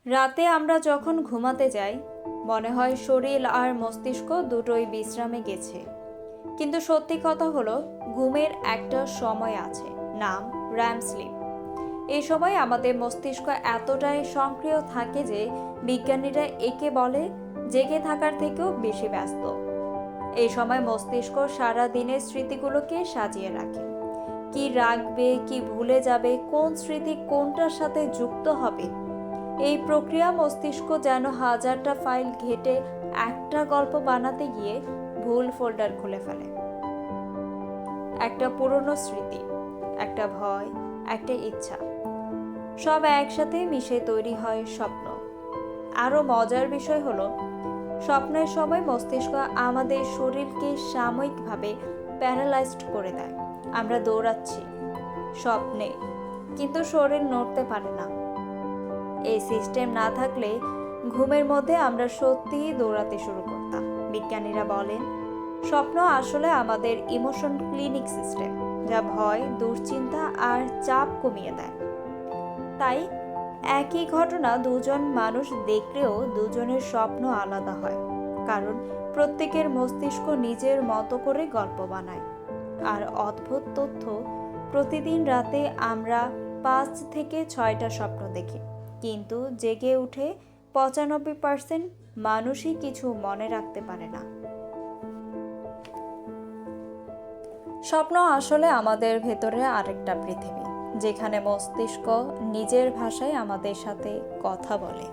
রাতে আমরা যখন ঘুমাতে যাই মনে হয় শরীর আর মস্তিষ্ক দুটোই বিশ্রামে গেছে, কিন্তু সত্যি কথা হলো ঘুমের একটা সময় আছে, নাম র্যাম স্লিপ। এই সময় আমাদের মস্তিষ্ক এতটাই সক্রিয় থাকে যে বিজ্ঞানীরা একে বলে জেগে থাকার থেকেও বেশি ব্যস্ত। এই সময় মস্তিষ্ক সারা দিনের স্মৃতিগুলোকে সাজিয়ে রাখে, কি রাখবে, কি ভুলে যাবে, কোন স্মৃতি কোনটার সাথে যুক্ত হবে। এই প্রক্রিয়া মস্তিষ্ক যেন হাজারটা ফাইল ঘেটে একটা গল্প বানাতে গিয়ে ভুল ফোল্ডার খুলে ফেলে। একটা পুরনো স্মৃতি, একটা ভয়, একটা ইচ্ছা, সব একসাথে মিশে তৈরি হয় স্বপ্ন। আরো মজার বিষয় হলো স্বপ্নের সময় মস্তিষ্ক আমাদের শরীরকে সাময়িকভাবে প্যারালাইজড করে দেয়। আমরা দৌড়াচ্ছি স্বপ্নে, কিন্তু শরীর নড়তে পারে না। এই সিস্টেম না থাকলে ঘুমের মধ্যে আমরা সত্যিই দৌড়াতে শুরু করতাম। বিজ্ঞানীরা বলেন স্বপ্ন আসলে আমাদের ইমোশন ক্লিনিক সিস্টেম, যা ভয়, দুশ্চিন্তা আর চাপ কমিয়ে দেয়। তাই একই ঘটনা দুজন মানুষ দেখলেও দুজনের স্বপ্ন আলাদা হয়, কারণ প্রত্যেকের মস্তিষ্ক নিজের মতো করে গল্প বানায়। আর অদ্ভুত তথ্য, প্রতিদিন রাতে আমরা 5 থেকে 6টা স্বপ্ন দেখি, কিন্তু জেগে উঠে 95% মানুষই কিছু মনে রাখতে পারে না। স্বপ্ন আসলে আমাদের ভেতরে আরেকটা পৃথিবী, যেখানে মস্তিষ্ক নিজের ভাষায় আমাদের সাথে কথা বলে।